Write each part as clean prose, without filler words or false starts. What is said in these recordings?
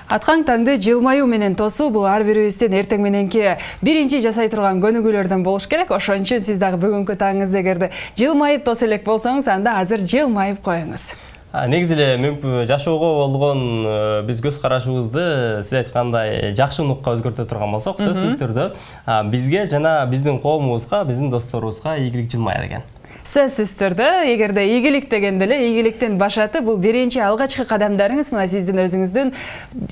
Аткан таңды жылмаю менен тосуу бул ар бирибиздин эртең мененки биринчи жасай турган көнүгүүлөрдөн болуш керек. Ошон үчүн сиз дагы бүгүнкү таңыңызда эгерде жылмайып тоса элек болсоңуз, анда азыр жылмайып коюңуз. Негизи эле жашоого болгон биз көз карашыбызды сиз айткандай жакшы нукка өзгөртө турган болсок, сөзсүз түрдө бизге жана биздин коомубузга, биздин досторубузга ийгилик жылмаят экен. Сөзсүз түрдө, эгерде ийгилик дегенде эле ийгиликтин башаты бул биринчи алгачкы кадамдарыңыз, мына сиздин өзүңүздүн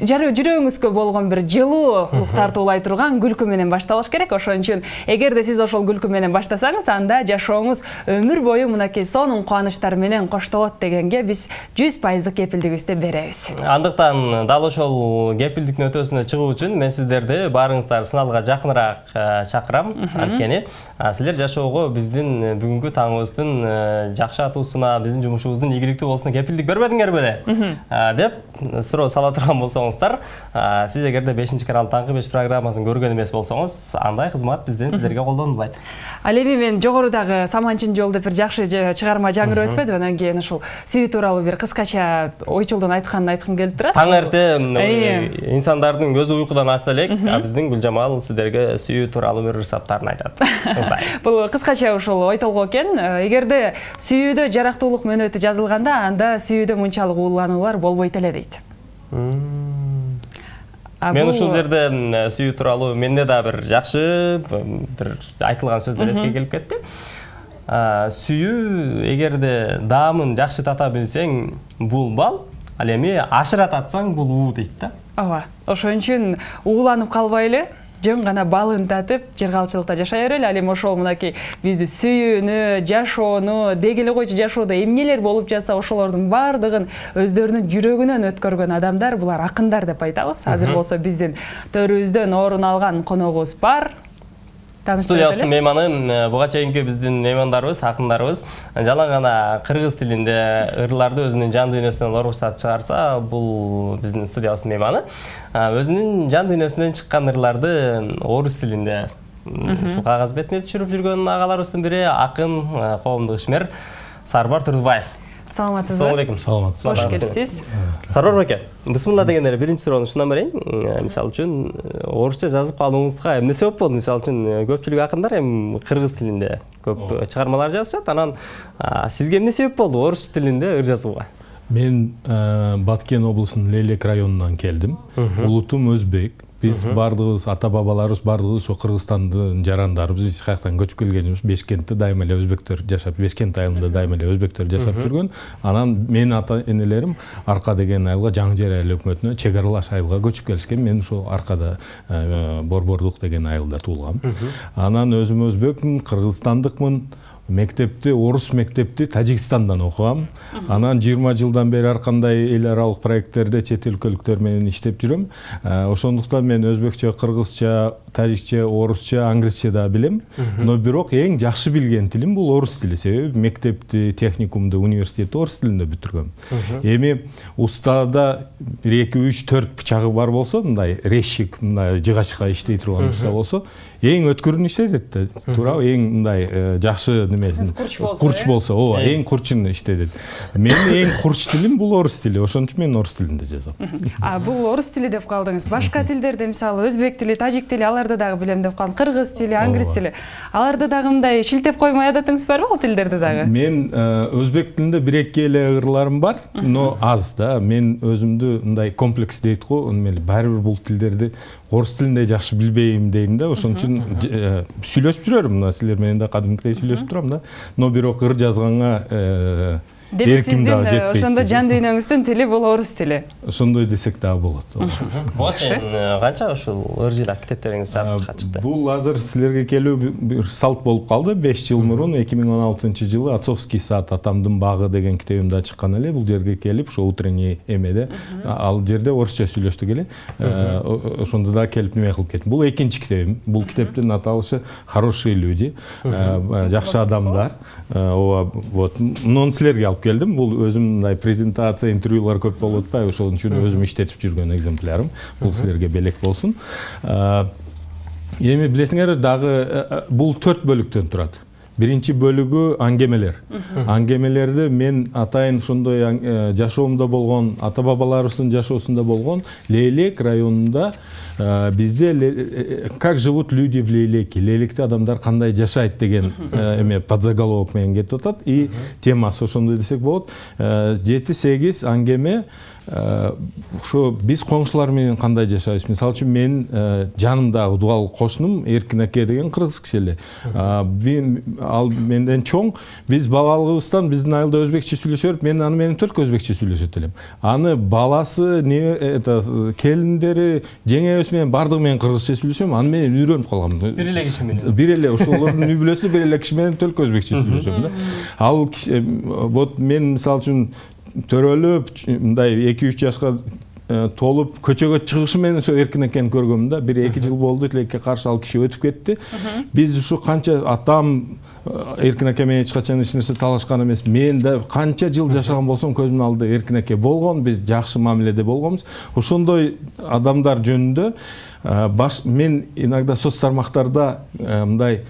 жүрөгүңүзгө болгон бир жылуулук тартуулай турган күлкү менен башталыш керек. Ошон үчүн эгерде сиз ошол күлкү менен баштасаңыз, анда жашооңуз өмүр бою мынакей сонун кубанычтар менен коштолот дегенге биз 100% кепилдигибизди беребиз. Андыктан дал ошол кепилдиктин өтөөсүнө чыгуу үчүн мен сиздерди баарыңыздарды сыналга жакыныраак чакырам. Анткени силер жашоого биздин бүгүнкү таңыбыз жакшы атуусуна, биздин жумушубуздун ийгиликтүү болушуна кепилдик бербедиңер беле деп суроо сала турган болсоңуздар, сиз эгерде 5-канал таңкы 5 программасын көргөн эмес болсоңуз, андай кызмат бизден силерге колдонулбайт. Ал эми мен жогорудагы Саманчын жол деп бир жакшы чыгарма жаңырып өтпөдү, анан кийин ушул сүйүү тууралуу бир кыскача ойчолдон айтканын айткым келип турат. Таң эрте инсандардын көзү уйкудан ачса элек, биздин Гүлжамал сиздерге сүйүү тууралуу бир ырсаптарын айтат. Бул кыскача ушул ой толгоо экен. Эгерде сүйүүдө жарактуулук мөөнөтү жазылганда, анда сүйүүдө мынчалык уулануулар болбойт эле дейт. Мен ушул жерде сүйүү тууралуу менде да бир жакшы бир айтылган сөздөр эске келип кетти. Сүйүү эгерде даамын жакшы тата билсең, бул бал, ал эми ашыра татсаң, бул уу дейт да. Ооба. Ошон үчүн ууланып калбайлы, жөн гана балын татып, жыргалчылыкта жашай берели. Ал эми ошол мынакей бизди сүйүүнү, жашоону, деги эле койчу жашоодо эмнелер болуп жатса, ошолордун баардыгын өздөрүнүн жүрөгүнөн өткөргөн адамдар, булар акындар деп айтабыз. Азыр болсо биздин төрүбүздөн орун алган коногубуз бар. Студиябыздын мейманы буга чейинки биздин меймандарыбыз, акындарыбыз жалаң гана кыргыз тилинде ырларды өзүнүн жан дүйнөсүнөн оргуштап чыгарса, бул биздин студиябыздын мейманы өзүнүн жан дүйнөсүнөн чыккан ырларды орус тилинде ушул кагаз бетине түшүрүп жүргөн агаларыбыздын бири акын, коомдук ишмер Сарбар Турдубаев. Саламатсызбы? Assalamu alaikum. Саламатсыз. Кош келипсиз. Сарбар баке, бисмилла деген эле биринчи суроону ушундан берейин. Мисалы үчүн орусча жазып калууңузга эмне себеп болду? Мисалы үчүн көпчүлүк акындар эми кыргыз тилинде көп чыгармалар жазышат. Анан сизге эмне себеп болду орус тилинде ыр жазууга? Мен Баткен облусунун Лейлек районунан келдим. Улутум өзбек. Биз бардыгыбыз, ата-бабаларыбыз бардыгыбыз ошо Кыргызстандын жарандарыбыз, биз каяктан көчүп келгенбиз. Бешкентте дайыма эле өзбектөр жашап, Бешкент айылында дайыма эле өзбектөр жашап жүргөн. Анан менин ата-энелерим Арка деген айылга, Жаңы Жер айыл өкмөтүнө чек аралаш айылга көчүп келишкен. Мен ошо Аркада Борбордук деген айылда туулгам. Анан өзүм өзбекмин, кыргызстандыкмын. Мектепти, орус мектепти Тажикстандан окугам. Анан 20 жылдан бери ар кандай эл аралык проекттерде чет өлкөлүктөр менен иштеп жүрөм. Ошондуктан мен өзбекче, кыргызча, тажикче, орусча, англисче да билем. Но бирок эң жакшы билген тилим бул орус тили. Себеби мектепти, техникумду, университетти орус тилинде бүтүргөм. Эми устада 1, 2, 3, 4 бычагы бар болсо, мындай резчик, мындай жыгачка иштей турган уста болсо, эң өткөрүн иштейт да. Туура, эң мындай жакшы немесин курч болсо, ооба, эң курчун иштейт. Менин эң курч тилим бул орус тили. Ошон үчүн мен орус тилинде жазам. Бул орус тили деп калдыңыз. Башка тилдерде, мисалы, өзбек тили, тажик тили, аларды дагы билем деп калдым. Кыргыз тили, англис тили. Аларды дагы мындай шилтеп коймой адатыңыз барбы ал тилдерде дагы? Мен өзбек тилинде 1-2 эле ырларым бар, но аз да. Мен өзүмдү мындай комплекс дейт го, мели баары бир бул тилдерди орус тилинде жакшы билбейм дейм да. Ошон үчүн сүйлөшүп жүрөм. Мына силер менен да кадимкидей сүйлөшүп турам да. Но бирок ыр жазганга Сиздин ошондо жан дүйнөңүздүн тили бул орус тили. Ошондой десек дагы болот. Буга чейин канча ушул ыр жыйнак китептериңиз чыгып чыкты? Бул азыр силерге келүү бир салт болуп калды. 5 жыл мурун 2016-жылы Отцовский сад, атамдын багы деген китебим да чыккан эле. Бул жерге келип, ошо утренний эмеде ал жерде орусча сүйлөштүк эле. Ошондо да келип неме кылып кеттим. Бул экинчи китебим. Бул китептин аталышы Хорошие люди, жакшы адамдар. Вот, муну силерге алып келдим. Бул өзүм мындай презентация, интервьюлар көп болуп атпайбы, ошол үчүн өзүм иштетип жүргөн экземплярым. Бул силерге белек болсун. Эми билесиңер, дагы бул 4 бөлүктөн турат. Биринчи бөлүгү аңгемелер. Аңгемелерди мен атайын ошондой жашоомдо болгон, ата бабаларыбыздын жашоосунда болгон Лейлек районунда бизде как живут люди в Лейлеке, Лейлекте адамдар кандай жашайт деген эме подзаголовок менен кетип атат. И темасы ошондой десек болот. 7-8 аңгеме ошо биз коңшулар менен кандай жашайбыз. Мисалы үчүн мен жанымдагы дубал кошунум Эркин аке деген кыргыз киши эле. Ал менден чоң. Биз балалыгыбыздан биздин айылда өзбекче сүйлөшөп, мен аны менен только өзбекче сүйлөшөт элем. Аны баласы, келиндери, жеңебиз менен бардыгы менен кыргызча сүйлөшөм, аны менен үйрөнүп калгам. Бир эле киши менен. Бир эле ошолордун үй бүлөсү бир эле киши менен только өзбекче сүйлөшөм да. Ал вот мен мисалы үчүн төрөлүп, мындай 2-3 жашка толуп көчөгө чыгышы менен ошо Эркин акени көргөм да. 1-2 жыл болду, тилекке каршы ал киши өтүп кетти. Биз ушу канча атам Эркин аке менен эч качан эч нерсе талашкан эмес. Мен да канча жыл жашаган болсом көзүмдүн алдында Эркин аке болгон, биз жакшы мамиледе болгонбуз. Ошондой адамдар жөнүндө мен иногда соц тармактарда мындай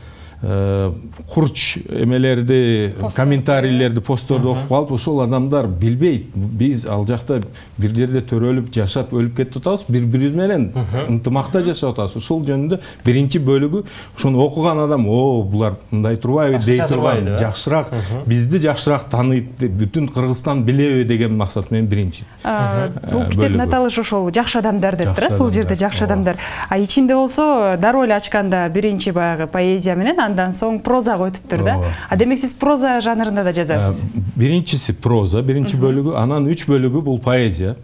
курч эмелерди, комментарийлерди, постторду окуп калып, ошол адамдар билбейт. Биз ал жакта бир жерде төрөлүп, жашап, өлүп кетип атабыз, бири-бирибиз менен ынтымакта жашап атабыз. Ошол жөнүндө биринчи бөлүгү ошону окуган адам, булар мындай турбайбы, дей турган, жакшыраак, бизди жакшыраак тааныйт, бүтүн Кыргызстан билеби деген максат менен биринчи. Бул китептин аталышы ошол жакшы адамдар деп турат. Бул жерде жакшы адамдар. Ичинде болсо дароо эле ачканда биринчи баягы поэзия менен, андан соң прозага өтүптүр да. Демек сиз проза жанрында да жазасыз. Биринчиси проза, биринчи бөлүгү, анан 3 бөлүгү бул поэзия.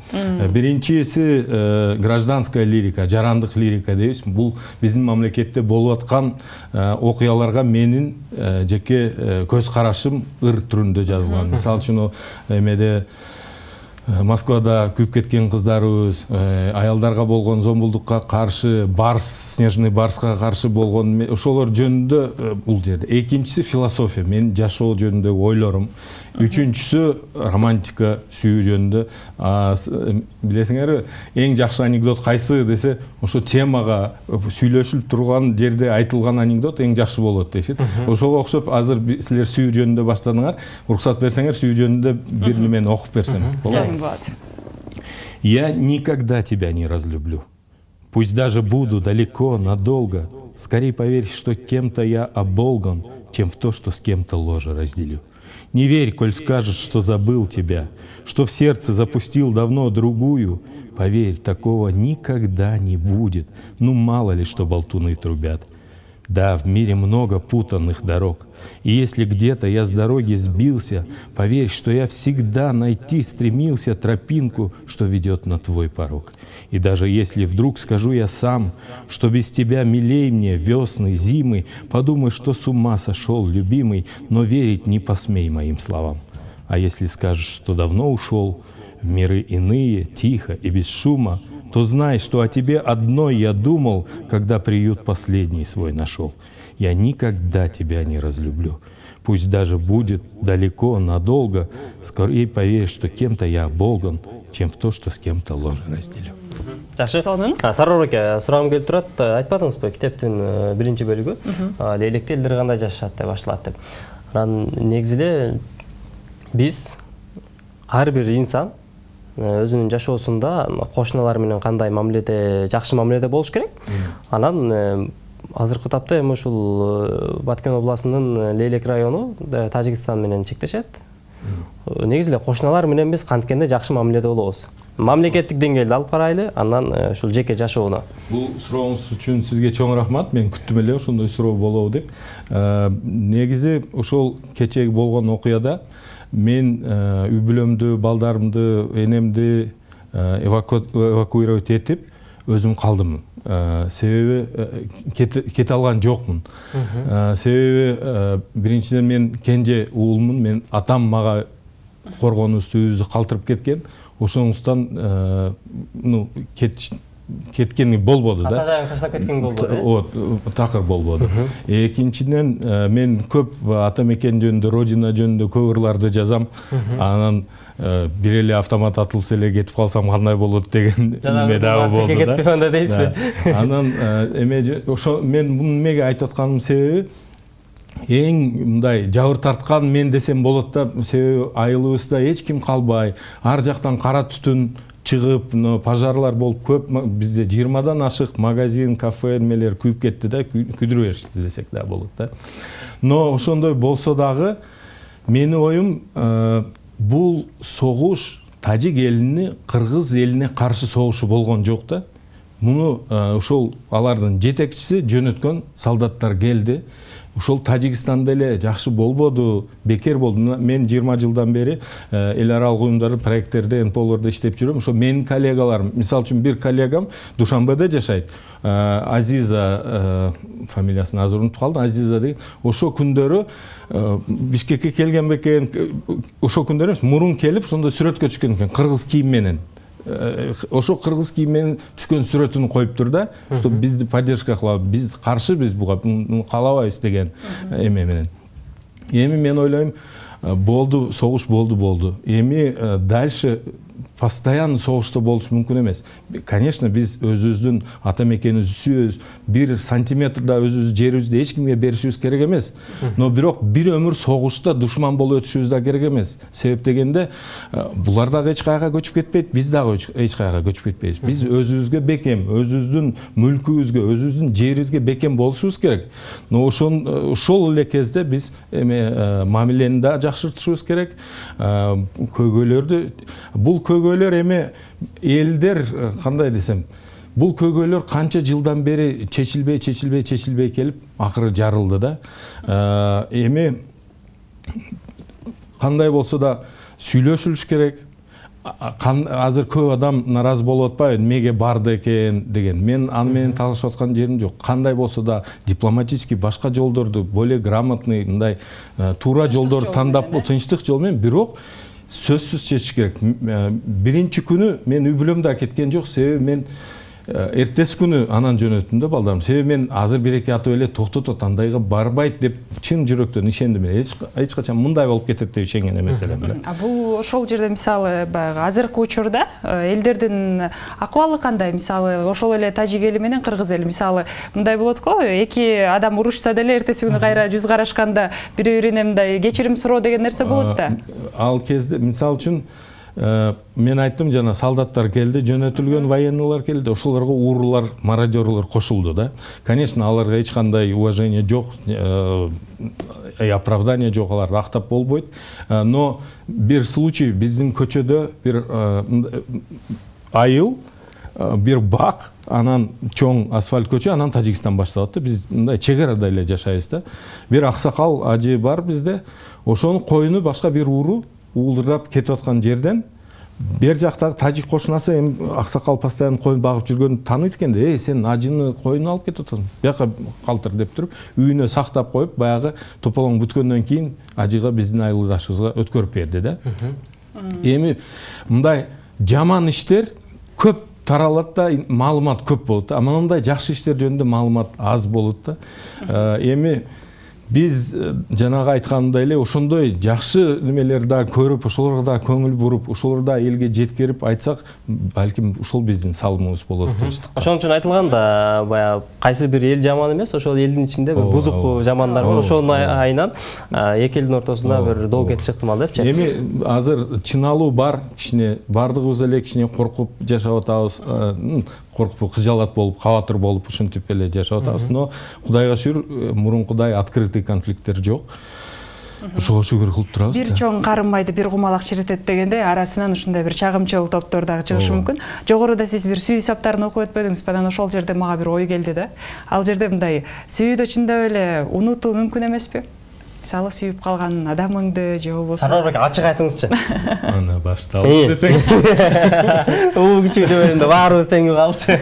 Биринчиси гражданская лирика, жарандык лирика дейбиз. Бул биздин мамлекетте болуп аткан окуяларга менин жеке көз карашым ыр түрүндө жазылган. Мисалы үчүн эмеде Москвада күйүп кеткен кыздарыбыз, аялдарга болгон зомбулдукка каршы, снежный барска каршы болгон, ошолор жөнүндө бул жерде. Экинчиси философия, мен жашоо жөнүндөгү ойлорум. Үчүнчүсү романтика, сүйүү жөнүндө. Билесиңерби, эң жакшы анекдот кайсы десе, ошо темага сүйлөшүлүп турган жерде айтылган анекдот эң жакшы болот дешет. Ошого окшоп, азыр силер сүйүү жөнүндө баштадыңар. Уруксат берсеңер, сүйүү жөнүндө бир немени окуп берсем. Я никогда тебя не разлюблю. Пусть даже буду далеко, надолго. Скорей поверь, что кем-то я оболган, чем в то, что с кем-то ложе разделю. Не верь, коль скажешь, что забыл тебя, что в сердце запустил давно другую. Поверь, такого никогда не будет. Ну, мало ли, что болтуны трубят. Да, в мире много путанных дорог. И если где-то я с дороги сбился, поверь, что я всегда найти стремился тропинку, что ведет на твой порог. И даже если вдруг скажу я сам, что без тебя милей мне весны, зимы, подумай, что с ума сошел, любимый, но верить не посмей моим словам. А если скажешь, что давно ушел в миры иные, тихо и без шума, то знай, что о тебе одной я думал, когда приют последний свой нашел. Я никогда тебя не разлюблю. Пусть даже будет далеко, надолго, скорее поверь, что кем-то я оболган, чем в то, что с кем-то ложе разделю. Жакшы. Сарор аке, сурагым келип турат. Айтпадыңызбы, китептин биринчи бөлүгү Лейлекте элдер кандай жашашат деп башталат деп. Анан негизинде биз ар бир инсан өзүнүн жашоосунда кошуналар менен кандай мамиледе, жакшы мамиледе болуш керек. Анан азыркы тапта эми ушул Баткен областынын Лейлек району Тажикстан менен чектешет. Негизинде кошуналар менен биз канткенде жакшы мамиледе болобуз. Мамлекеттик деңгээлде алып карайлы, андан ушул жеке жашоону. Бул сурооңуз үчүн сизге чоң рахмат. Мен күттүм эле ошондой суроо болобу деп. Негизи ошол кечеги болгон окуяда мен үй бүлөмдү, балдарымды, энемди эвакуировать этип өзүм калдым. Себеби кете алган жокмун. Себеби биринчиден мен кенже уулмун, мен атам мага коргонуу сүйүүбүздү калтырып кеткен. Ошондуктан кеткени болбоду да. Ата жайын таштап кеткен болбоду. Такыр болбоду. Экинчиден мен көп ата мекен жөнүндө, родина жөнүндө көп ырларды жазам. Анан бир эле автомат атылса эле кетип калсам кандай болот деген неме дагы болду да. Анан эме ошо мен муну эмеге айтып атканымдын себеби эң мындай жабыр тарткан мен десем болот да, себеби айылыбызда эч ким калбай, ар жактан кара түтүн чыгып, пожарлар болуп көп, бизде 20-дан ашык магазин, кафе немелер күйүп кетти да, күйдүрүп беришти десек да болот да. Но ошондой болсо дагы менин оюм, бул согуш тажик элине кыргыз элине каршы согушу болгон жок да. Муну ошол алардын жетекчиси жөнөткөн солдаттар келди. Ошол Тажикстанда эле жакшы болбоду, бекер болду. Мен 20 жылдан бери эл аралык уюмдарды, проекттерде, НПОлордо иштеп жүрөм. Ошо менин коллегаларым, мисалы үчүн бир коллегам Душанбеде жашайт. Азиза, фамилиясын азыр унутуп калдым, Азиза деген. Ошо күндөрү Бишкекке келген бекен, ошо күндөрү мурун келип, сонда сүрөткө түшкөн экен, кыргыз кийим менен. Ошо кыргыз кийим менен түшкөн сүрөтүн коюптур да, что бизди поддержка кылабыз, биз каршыбыз буга, каалабайбыз деген эме менен. Эми мен ойлойм, болду, согуш болду. Эми дальше постоянно согушта болуш мүмкүн эмес. Конечно, биз өзүбүздүн ата мекенибизди сүйөбүз, 1 сантиметр да өзүбүздүн жерибизди эч кимге беришибиз керек эмес. Но бирок бир өмүр согушта душман болуп өтүшүбүз да керек эмес. Себеп дегенде, булар дагы эч кайга көчүп кетпейт, биз дагы эч кайга көчүп кетпейбиз. Биз өзүбүзгө бекем, өзүбүздүн мүлкүбүзгө, өзүбүздүн жерибизге бекем болушубуз керек. Но ошол эле кезде биз мамилени да жакшыртышыбыз керек. Көйгөйлөрдү, бул көйгөйлөр эми элдер кандай десем, бул көйгөйлөр канча жылдан бери чечилбей келип, акыры жарылды да. Эми кандай болсо да сүйлөшүлүш керек. Азыр көп адам наразы болуп атпайбы, эмнеге барды экен деген. Мен аны менен талашып аткан жерим жок. Кандай болсо да дипломатический башка жолдорду, более грамотный, мындай туура жолдорду тандап, тынчтык жол менен, бирок сөзсүз чечиш керек. Биринчи күнү мен үй бүлөмдө кеткен жок, себеби мен эртеси күнү анан жөнөттүм да балдарым. Себеби мен азыр бир-эки атып эле токтотот, андайга барбайт деп чын жүрөктөн ишендим. Эч качан мындай болуп кетет деп ишенген эмес элем да. Бул ошол жерде мисалы баягы азыркы учурда элдердин акыбалы кандай? Мисалы ошол эле тажик эли менен кыргыз эли мисалы мындай болот го, эки адам урушса деле эртеси күнү кайра жүз карашканда бири-бирине мындай кечирим суроо деген нерсе болот да. Ал кезде мисалы үчүн мен айттым, жана солдаттар келди, жөнөтүлгөн военныйлар келди, ошолорго уурулар, мародёрлор кошулду да. Конечно, аларга эч кандай уважение жок, оправдание жок, аларды актап болбойт. Но бир случай биздин көчөдө бир айыл, бир бак, анан чоң асфальт көчө, анан Тажикстан башталат да. Биз мындай чек арада эле жашайбыз да. Бир аксакал ажы бар бизде, ошонун коюну башка бир ууру уулдырап кетип аткан жерден бер жактагы тажик кошунасы аксакал постоянно коюн багып жүргөнүн тааныйт экен да. Сен ажыны коюн алып кетип атасың, бияка калтыр деп туруп, үйүнө сактап коюп, баягы тополоң бүткөндөн кийин ажыга биздин айылдашыбызга өткөрүп берди да. Эми мындай жаман иштер көп таралат да, маалымат көп болот да. Ама мындай жакшы иштер жөнүндө маалымат аз болот да. Эми биз жанагы айтканымдай эле ошондой жакшы немелерди да көрүп, ошолорго да көңүл буруп, ошолорду да элге жеткирип айтсак, балким ошол биздин салымыбыз болот. Ошон үчүн айтылган да, баягы кайсы бир эл жаман эмес, ошол элдин ичинде бир бузук жамандар бар. Ошонун айынан эки элдин ортосунда бир доо кетиш ыктымал депчи. Эми азыр чыналуу бар, кичине бардыгыбыз эле кичине коркуп жашап атабыз, коркуп, кыжалат болуп, кабатыр болуп ушинтип эле жашап атабыз. Но Кудайга шүгүр, мурункудай открытый конфликттер жок. Ошого шүгүр кылып турабыз. Бир чоң карынбайды бир кумалак чиритет дегенде арасынан ушундай бир чагымчыл топтор дагы чыгышы мүмкүн. Жогоруда сиз бир сүйүү саптарын окуп өтпөдүңүз, анан ошол жерде мага бир ой келди да. Ал жерде мындай сүйүүдө чындап эле унутуу мүмкүн эмеспи? Мисалы сүйүп калган адамыңды же болбосо. Сарбарбек ачык айтыңызчы. Аны башталып десең. Кичине бөлүндө баарыбыз тең калчу.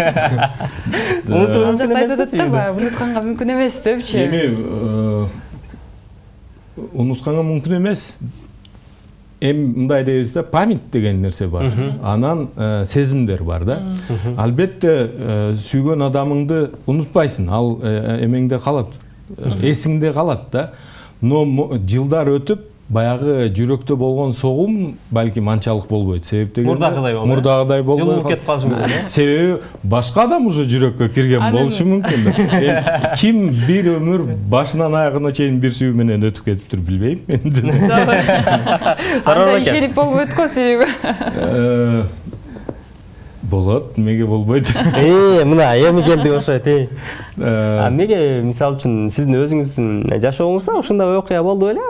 Унутуу мүмкүн эмес да, унутканга мүмкүн эмес депчи. Эми унутканга мүмкүн эмес. Эми мындай дейбиз да, память деген нерсе бар. Анан сезимдер бар да. Албетте сүйгөн адамыңды унутпайсың, ал эмеңде калат, эсиңде калат да. Но жылдар өтүп, баягы жүрөктө болгон согум балким анчалык болбойт. Себеп дегенде мурдагыдай болбой. Жылынып кетип калышы мүмкүн. Себеби башка адам уже жүрөккө кирген болушу мүмкүн. Ким бир өмүр башынан аягына чейин бир сүйүү менен өтүп кетиптир билбейм энди. Анда ишенип болбойт го себеби. Болот, неге болбойт? Мына эми келди окшойт. Неге мисалы үчүн сиздин өзүңүздүн жашооңузда ушундай окуя болду беле?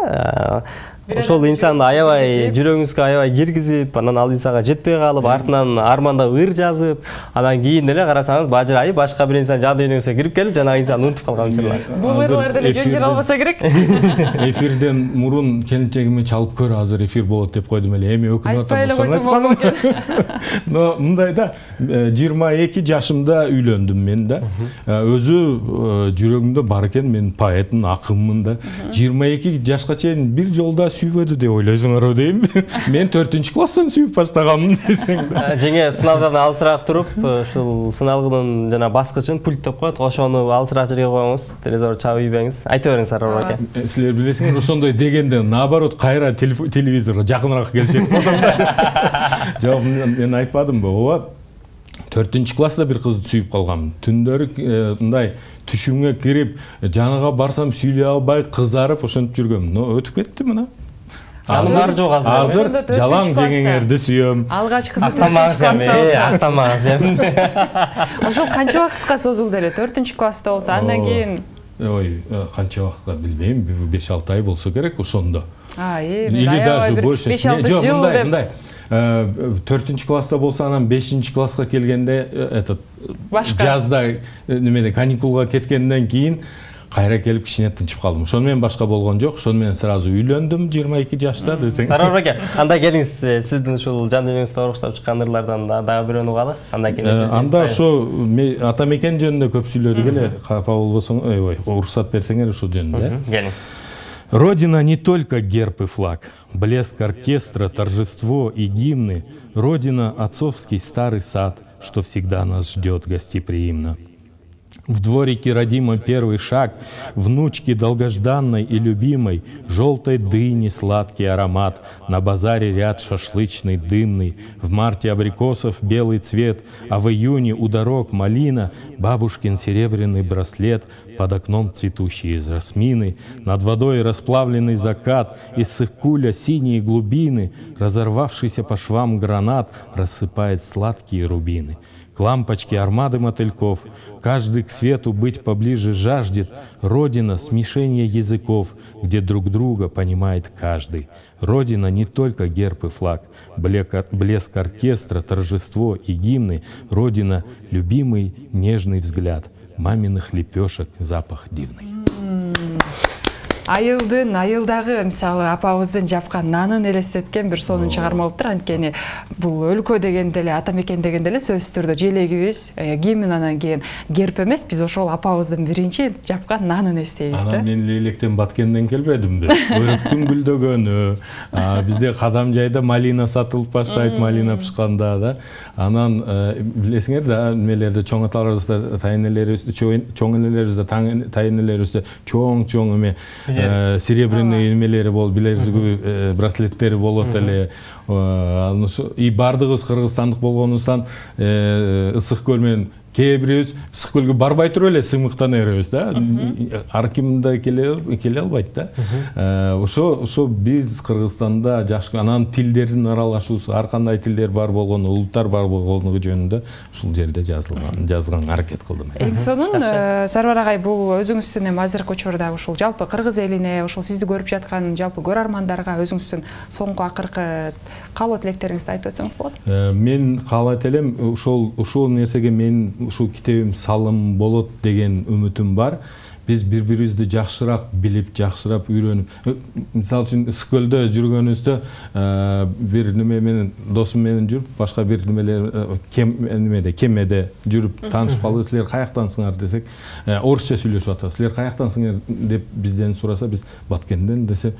Ошол инсанды аябай жүрөгүңүзгө аябай киргизип, анан ал инсанга жетпей калып, артынан арманда ыр жазып, анан кийин деле карасаңыз бажырайып башка бир инсан жан дүйнөсүнө кирип келип, жанагы инсанды унутуп калган учурлар. Бул ырлар деле жөн жер албаса керек. Эфирден мурун келинчегиме чалып көр, азыр эфир болот деп койдум эле. Эми өкүнүп атам. Но мындай да, 22 жашымда үйлөндүм мен да. Өзү жүрөгүмдө бар экен, мен поэтмин, акынмын да. 22 жашка чейин бир жолда сүйбөдү деп ойлойсуңар дейм. Мен 4-класстан сүйүп баштаганмын десең да. Жеңе сыналган алысыраак туруп, ушул сыналгынын жана баскычын пульт деп коет, ошону алысыраак жерге коюңуз, телевизор чабып ийбеңиз. Айта бериңиз Сарвар ака. Силер билесиңер, ошондой дегенде наоборот кайра телевизорго жакыныраак келишет адамдар. Жок, мен айтпадымбы, ооба. 4-класста бир кызды сүйүп калгам. Түндөрү мындай түшүмгө кирип, жаныга барсам сүйлөй албай кызарып ошентип жүргөм. Но өтүп кетти мына. Жаныңар жок азыр. Азыр жалаң жеңеңерди сүйөм. Алгачкысы актамаңыз эми. Ошол канча убакытка созулду эле? 4-класста болсо, андан кийин ой, канча убакытка билбейм, 5-6 ай болсо керек ошондо. Или даже больше. 5-6 жыл деп. Мындай 4-класста болсо, анан 5-класска келгенде жазда немеде каникулга кеткенден кийин кайра келип кичине тынчып калдым. Ошону менен башка болгон жок. Ошону менен сразу үйлөндүм 22 жашта десең. Сарвар ака, анда келиңиз, сиздин ушул жан дүйнөңүздү орукштап чыккан ырлардан дагы бир угалы. Андан кийин анда ошо ата мекен жөнүндө көп сүйлөдүк эле. Капа болбосоң, уруксат берсеңер ушул жөнүндө. Келиңиз. Родина не только герб и флаг, блеск оркестра, торжество и гимны. Родина — отцовский старый сад, что всегда нас ждет гостеприимно. В дворике родима первый шаг, внучки долгожданной и любимой, желтой дыни сладкий аромат, на базаре ряд шашлычный дымный, в марте абрикосов белый цвет, а в июне у дорог малина, бабушкин серебряный браслет, под окном цветущие жасмины, над водой расплавленный закат, из сыккуля синие глубины, разорвавшийся по швам гранат рассыпает сладкие рубины. К лампочке армады мотыльков, каждый к свету быть поближе жаждет. Родина — смешение языков, где друг друга понимает каждый. Родина не только герб и флаг, блеск оркестра, торжество и гимны. Родина — любимый нежный взгляд, маминых лепешек запах дивный. Айылдагы мисалы апабыздын жапкан нанын элестеткен бир сонун чыгарма болуптур. Анткени бул өлкө дегенде эле, ата мекен дегенде эле сөзсүз түрдө желегибиз, гимн, анан кийин герб эмес, биз ошол апабыздын биринчи жапкан нанын эстейбиз да. Анан мен Лейлектен Баткенден келбедимби? Өрөктүн гүлдөгөнү, бизде Кадам жайда малина сатылып баштайт, малина пышканда да. Анан билесиңер да, немелерде чоң аталарыбызда, чоң энелерибизде, тайнелерибизде чоң эме серебряный эмелери болуп, билерсиңби браслеттери болот эле. И бардыгыбыз кыргызстандык болгонубуздан ысык көл менен кээ бирибиз ысык көлгө барбай туруп эле сыймыктан эребиз да. Ар ким да келе албайт да. Ошо биз Кыргызстанда анан тилдердин аралашуусу, ар кандай тилдер бар болгону, улуттар бар болгону жөнүндө ушул жерде жазганга аракет кылдым. Эң сонун Сарвар агай, бул өзүңүздүн эми азыркы учурда ушул жалпы кыргыз элине, ушул сизди көрүп жаткан жалпы көрөрмандарга өзүңүздүн соңку акыркы каалоо тилектериңизди айтып өтсөңүз болот? Мен каалайт элем, ушул нерсеге мен ушул китебим салым болот деген үмүтүм бар. Биз бири-бирибизди жакшыраак билип, жакшыраак үйрөнүп, мисалы үчүн Ысыккөлдө жүргөнүбүздө бир неме менен досум менен жүрүп, башка бир немелер кемеде жүрүп таанышып калдык. Силер каяктансыңар десек, орусча сүйлөшүп атабыз. Силер каяктансыңар деп бизден сураса, биз Баткенден десе,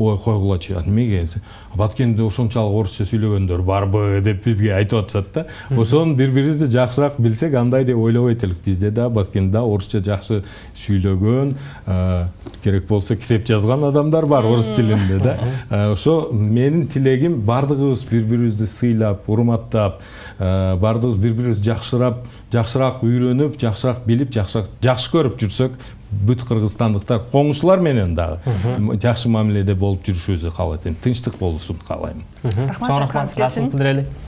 ой койгулачы эмнеге Баткенде ошончалык орусча сүйлөгөндөр барбы деп бизге айтып атышат да. Ошону бири-бирибизди жакшыраак билсек андай деп ойлобойт элек. Бизде да Баткенде орусча жакшы сүйлөгөн, керек болсо китеп жазган адамдар бар орус тилинде да. Ошо менин тилегим бардыгыбыз бири-бирибизди сыйлап, урматтап, бардыгыбыз бири-бирибизди жакшыраак үйрөнүп, жакшыраак билип, жакшы көрүп жүрсөк, бүт кыргызстандыктар коңшулар менен дагы жакшы мамиледе болуп жүрүшүбүздү каалайт. Тынчтык болсун каалайм. Рахмат, касып билдирели.